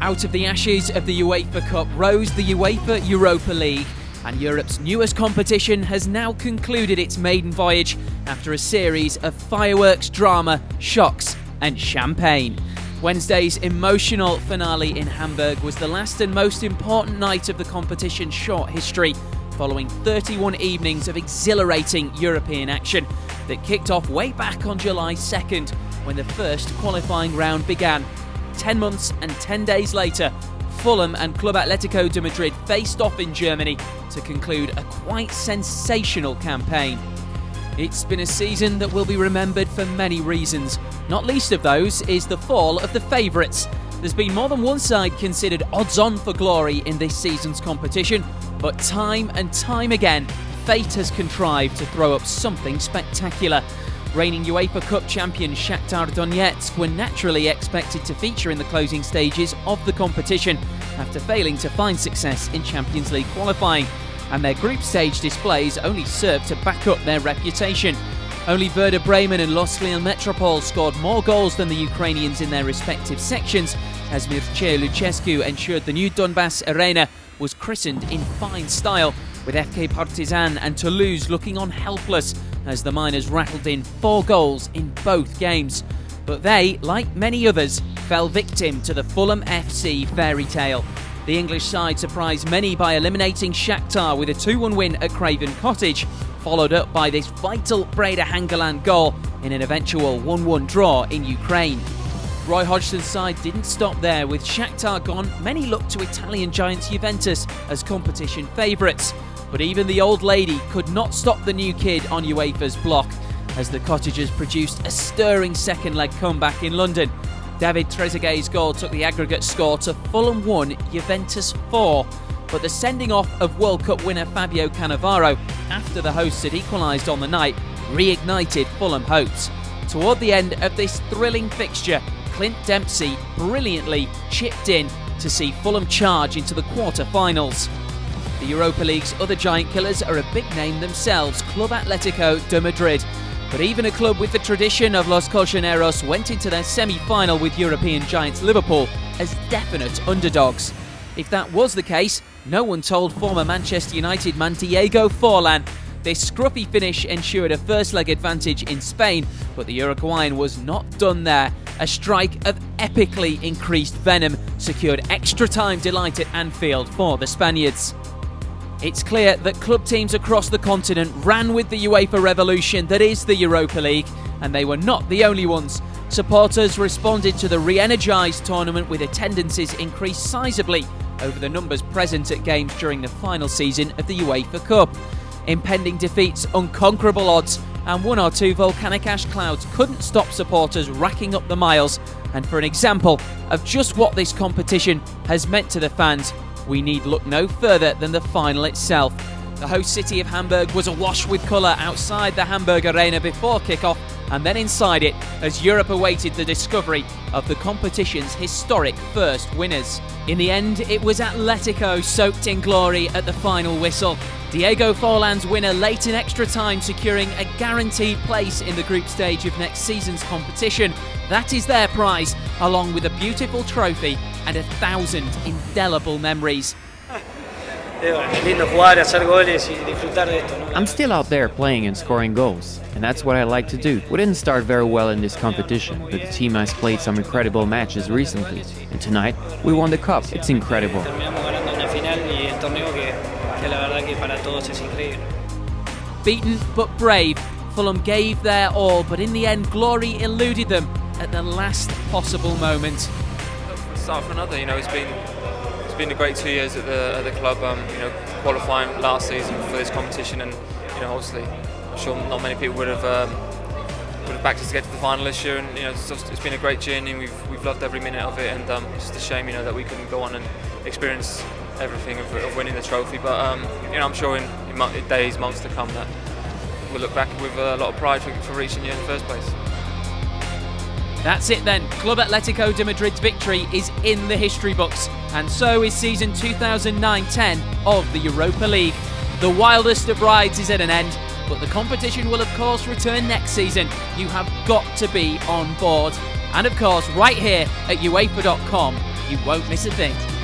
Out of the ashes of the UEFA Cup rose the UEFA Europa League, and Europe's newest competition has now concluded its maiden voyage after a series of fireworks, drama, shocks and champagne. Wednesday's emotional finale in Hamburg was the last and most important night of the competition's short history, following 31 evenings of exhilarating European action that kicked off way back on July 2nd when the first qualifying round began. 10 months and 10 days later, Fulham and Club Atletico de Madrid faced off in Germany to conclude a quite sensational campaign. It's been a season that will be remembered for many reasons. Not least of those is the fall of the favourites. There's been more than one side considered odds-on for glory in this season's competition, but time and time again, fate has contrived to throw up something spectacular. Reigning UEFA Cup champions Shakhtar Donetsk were naturally expected to feature in the closing stages of the competition after failing to find success in Champions League qualifying, and their group stage displays only served to back up their reputation. Only Werder Bremen and Loslian Metropole scored more goals than the Ukrainians in their respective sections, as Mircea Lucescu ensured the new Donbass Arena was christened in fine style, with FK Partizan and Toulouse looking on helpless as the Miners rattled in 4 goals in both games. But they, like many others, fell victim to the Fulham FC fairy tale. The English side surprised many by eliminating Shakhtar with a 2-1 win at Craven Cottage, followed up by this vital Breda Hangeland goal in an eventual 1-1 draw in Ukraine. Roy Hodgson's side didn't stop there. With Shakhtar gone, many looked to Italian giants Juventus as competition favourites. But even the old lady could not stop the new kid on UEFA's block, as the Cottagers produced a stirring second leg comeback in London. David Trezeguet's goal took the aggregate score to Fulham 1, Juventus 4. But the sending off of World Cup winner Fabio Cannavaro after the hosts had equalised on the night reignited Fulham hopes. Toward the end of this thrilling fixture, Clint Dempsey brilliantly chipped in to see Fulham charge into the quarter-finals. The Europa League's other giant killers are a big name themselves, Club Atletico de Madrid. But even a club with the tradition of Los Colchoneros went into their semi-final with European giants Liverpool as definite underdogs. If that was the case, no one told former Manchester United man Diego Forlan. This scruffy finish ensured a first-leg advantage in Spain, but the Uruguayan was not done there. A strike of epically increased venom secured extra-time delight at Anfield for the Spaniards. It's clear that club teams across the continent ran with the UEFA revolution that is the Europa League, and they were not the only ones. Supporters responded to the re-energised tournament with attendances increased sizably over the numbers present at games during the final season of the UEFA Cup. Impending defeats, unconquerable odds, and 1 or 2 volcanic ash clouds couldn't stop supporters racking up the miles. And for an example of just what this competition has meant to the fans, we need look no further than the final itself. The host city of Hamburg was awash with colour outside the Hamburg Arena before kick-off, and then inside it as Europe awaited the discovery of the competition's historic first winners. In the end, it was Atletico soaked in glory at the final whistle. Diego Forlan's winner late in extra time, securing a guaranteed place in the group stage of next season's competition. That is their prize, along with a beautiful trophy and 1,000 indelible memories. I'm still out there playing and scoring goals, and that's what I like to do. We didn't start very well in this competition, but the team has played some incredible matches recently, and tonight we won the cup. It's incredible. Beaten but brave, Fulham gave their all, but in the end glory eluded them at the last possible moment. Start for another, it's been a great 2 years at the club. Qualifying last season for this competition, and obviously, I'm sure not many people would have backed us to get to the final this year. And it's been a great journey. We've loved every minute of it, and it's just a shame, that we couldn't go on and experience everything of winning the trophy. But I'm sure in days, months to come, that we'll look back with a lot of pride for reaching here in the first place. That's it then. Club Atletico de Madrid's victory is in the history books, and so is season 2009-10 of the Europa League. The wildest of rides is at an end, but the competition will of course return next season. You have got to be on board. And of course, right here at UEFA.com, You won't miss a thing.